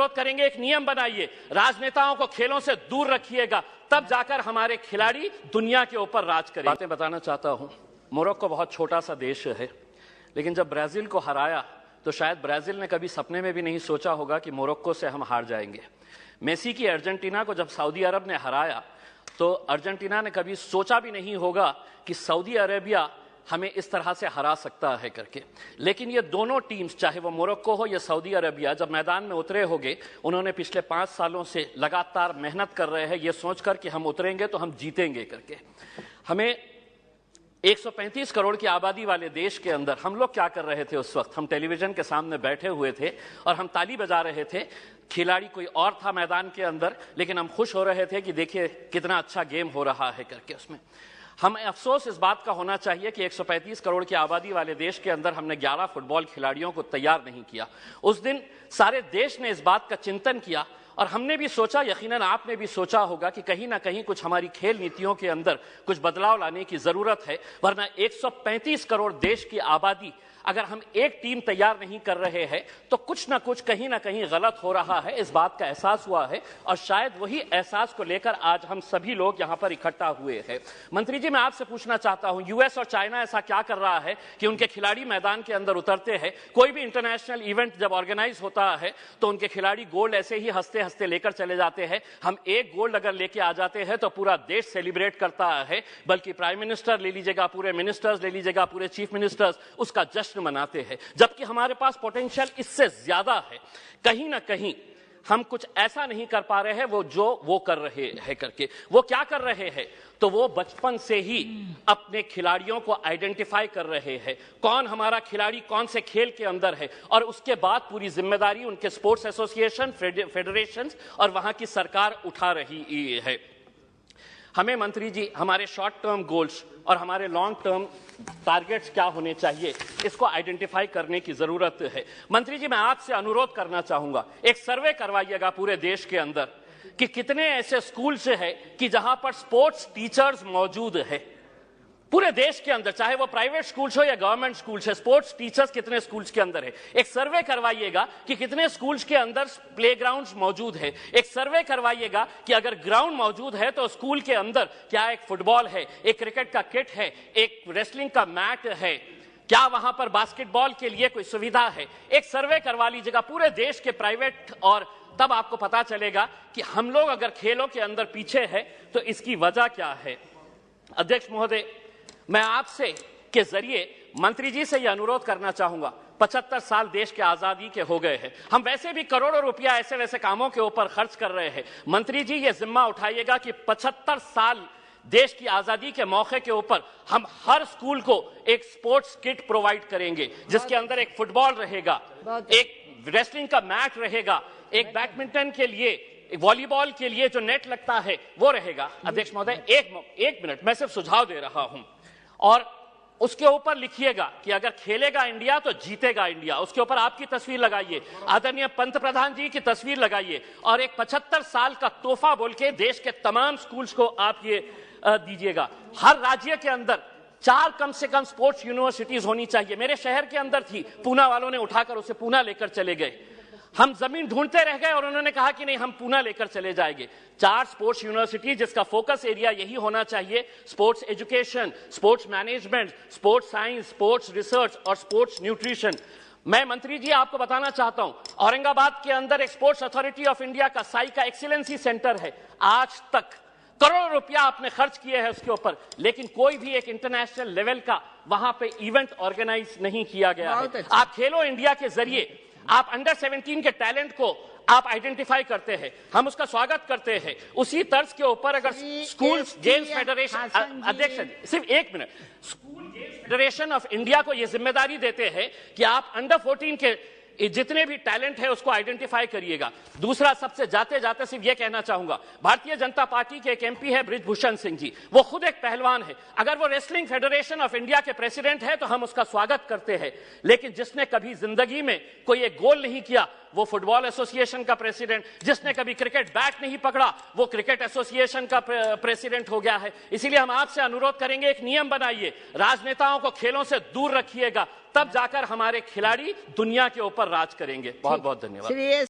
अनुरोध करेंगे एक नियम बनाइए, राजनेताओं को खेलों से दूर रखिएगा, तब जाकर हमारे खिलाड़ी दुनिया के ऊपर राज करेंगे। बातें बताना चाहता हूं, मोरक्को बहुत छोटा सा देश है, लेकिन जब ब्राजील को हराया तो शायद ब्राजील ने कभी सपने में भी नहीं सोचा होगा कि मोरक्को से हम हार जाएंगे। मेसी की अर्जेंटीना को जब सऊदी अरब ने हराया तो अर्जेंटीना ने कभी सोचा भी नहीं होगा कि सऊदी अरेबिया हमें इस तरह से हरा सकता है करके। लेकिन ये दोनों टीम्स, चाहे वो मोरक्को हो या सऊदी अरेबिया, जब मैदान में उतरे होंगे, उन्होंने पिछले 5 सालों से लगातार मेहनत कर रहे हैं ये सोचकर कि हम उतरेंगे तो हम जीतेंगे करके। हमें 135 करोड़ की आबादी वाले देश के अंदर हम लोग क्या कर रहे थे उस वक्त? हम टेलीविजन के सामने बैठे हुए थे और हम ताली बजा रहे थे। खिलाड़ी कोई और था मैदान के अंदर, लेकिन हम खुश हो रहे थे कि देखिए कितना अच्छा गेम हो रहा है करके। उसमें हमें अफसोस इस बात का होना चाहिए कि 135 करोड़ की आबादी वाले देश के अंदर हमने 11 फुटबॉल खिलाड़ियों को तैयार नहीं किया। उस दिन सारे देश ने इस बात का चिंतन किया और हमने भी सोचा, यकीनन आपने भी सोचा होगा कि कहीं ना कहीं कुछ हमारी खेल नीतियों के अंदर कुछ बदलाव लाने की जरूरत है, वरना 135 करोड़ देश की आबादी अगर हम एक टीम तैयार नहीं कर रहे हैं तो कुछ ना कुछ कहीं ना कहीं गलत हो रहा है। इस बात का एहसास हुआ है और शायद वही एहसास को लेकर आज हम सभी लोग यहां पर इकट्ठा हुए हैं। मंत्री जी, मैं आपसे पूछना चाहता हूं, यूएस और चाइना ऐसा क्या कर रहा है कि उनके खिलाड़ी मैदान के अंदर उतरते हैं? कोई भी इंटरनेशनल इवेंट जब ऑर्गेनाइज होता है तो उनके खिलाड़ी गोल्ड ऐसे ही हंसते हंसते लेकर चले जाते हैं। हम एक गोल्ड अगर लेके आ जाते हैं तो पूरा देश सेलिब्रेट करता है, बल्कि प्राइम मिनिस्टर ले लीजिएगा, पूरे मिनिस्टर्स ले लीजिएगा, पूरे चीफ मिनिस्टर्स उसका जश्न मनाते हैं, जबकि हमारे पास पोटेंशियल इससे ज्यादा है। कहीं ना कहीं हम कुछ ऐसा नहीं कर पा रहे हैं वो कर रहे हैं करके। वो क्या कर रहे हैं? तो वो बचपन से ही अपने खिलाड़ियों को आइडेंटिफाई कर रहे हैं, कौन हमारा खिलाड़ी कौन से खेल के अंदर है, और उसके बाद पूरी जिम्मेदारी उनके स्पोर्ट्स एसोसिएशन, फेडरेशन और वहां की सरकार उठा रही है। हमें मंत्री जी हमारे शॉर्ट टर्म गोल्स और हमारे लॉन्ग टर्म टारगेट्स क्या होने चाहिए, इसको आइडेंटिफाई करने की जरूरत है। मंत्री जी, मैं आपसे अनुरोध करना चाहूंगा, एक सर्वे करवाइएगा पूरे देश के अंदर कि कितने ऐसे स्कूल्स हैं कि जहां पर स्पोर्ट्स टीचर्स मौजूद है। पूरे देश के अंदर, चाहे वो प्राइवेट स्कूल्स हो या गवर्नमेंट स्कूल्स है, स्पोर्ट्स टीचर्स कितने स्कूल्स के अंदर है। एक सर्वे करवाइएगा कि कितने स्कूल्स के अंदर प्लेग्राउंड्स मौजूद है। एक सर्वे करवाइएगा कि अगर ग्राउंड मौजूद है तो स्कूल के अंदर क्या एक फुटबॉल है, एक क्रिकेट का किट है, एक रेसलिंग का मैट है, क्या वहां पर बास्केटबॉल के लिए कोई सुविधा है। एक सर्वे करवा लीजिएगा पूरे देश के प्राइवेट, और तब आपको पता चलेगा कि हम लोग अगर खेलों के अंदर पीछे है तो इसकी वजह क्या है। अध्यक्ष महोदय, मैं आपसे के जरिए मंत्री जी से यह अनुरोध करना चाहूंगा, 75 साल देश के आजादी के हो गए हैं, हम वैसे भी करोड़ों रुपया ऐसे वैसे कामों के ऊपर खर्च कर रहे हैं। मंत्री जी ये जिम्मा उठाइएगा कि 75 साल देश की आजादी के मौके के ऊपर हम हर स्कूल को एक स्पोर्ट्स किट प्रोवाइड करेंगे, जिसके अंदर एक फुटबॉल रहेगा, एक रेसलिंग का मैट रहेगा, एक बैडमिंटन के लिए, वॉलीबॉल के लिए जो नेट लगता है वो रहेगा। अध्यक्ष महोदय, एक मिनट, मैं सिर्फ सुझाव दे रहा हूं, और उसके ऊपर लिखिएगा कि अगर खेलेगा इंडिया तो जीतेगा इंडिया। उसके ऊपर आपकी तस्वीर लगाइए, आदरणीय पंत प्रधान जी की तस्वीर लगाइए, और एक 75 साल का तोहफा बोल के देश के तमाम स्कूल्स को आप ये दीजिएगा। हर राज्य के अंदर 4 कम से कम स्पोर्ट्स यूनिवर्सिटीज होनी चाहिए। मेरे शहर के अंदर थी, पूना वालों ने उठाकर उसे पूना लेकर चले गए। हम जमीन ढूंढते रह गए और उन्होंने कहा कि नहीं, हम पूना लेकर चले जाएंगे। 4 स्पोर्ट्स यूनिवर्सिटी, जिसका फोकस एरिया यही होना चाहिए, sports education, sports management, sports science, sports research और स्पोर्ट्स न्यूट्रिशन। मैं मंत्री जी आपको बताना चाहता हूं, औरंगाबाद के अंदर एक स्पोर्ट्स अथॉरिटी ऑफ इंडिया का साई का एक्सीलेंसी सेंटर है। आज तक करोड़ों रुपया आपने खर्च किए हैं उसके ऊपर, लेकिन कोई भी एक इंटरनेशनल लेवल का वहां पे इवेंट ऑर्गेनाइज नहीं किया गया है। आप खेलो इंडिया के जरिए आप अंडर 17 के टैलेंट को आप आइडेंटिफाई करते हैं, हम उसका स्वागत करते हैं। उसी तर्ज के ऊपर अगर स्कूल गेम्स फेडरेशन, अध्यक्ष सिर्फ एक minute, school games federation of India को यह जिम्मेदारी देते हैं कि आप अंडर 14 के जितने भी टैलेंट है उसको आइडेंटिफाई करिएगा। दूसरा, सबसे जाते जाते सिर्फ ये कहना चाहूंगा, भारतीय जनता पार्टी के एक एमपी है बृजभूषण सिंह जी, वो खुद एक पहलवान है। अगर वो रेसलिंग फेडरेशन ऑफ इंडिया के प्रेसिडेंट है तो हम उसका स्वागत करते हैं, लेकिन जिसने कभी जिंदगी में कोई एक गोल नहीं किया वो फुटबॉल एसोसिएशन का प्रेसिडेंट, जिसने कभी क्रिकेट बैट नहीं पकड़ा वो क्रिकेट एसोसिएशन का प्रेसिडेंट हो गया है। इसीलिए हम आपसे अनुरोध करेंगे, एक नियम बनाइए, राजनेताओं को खेलों से दूर रखिएगा, तब जाकर हमारे खिलाड़ी दुनिया के ऊपर राज करेंगे। बहुत बहुत धन्यवाद।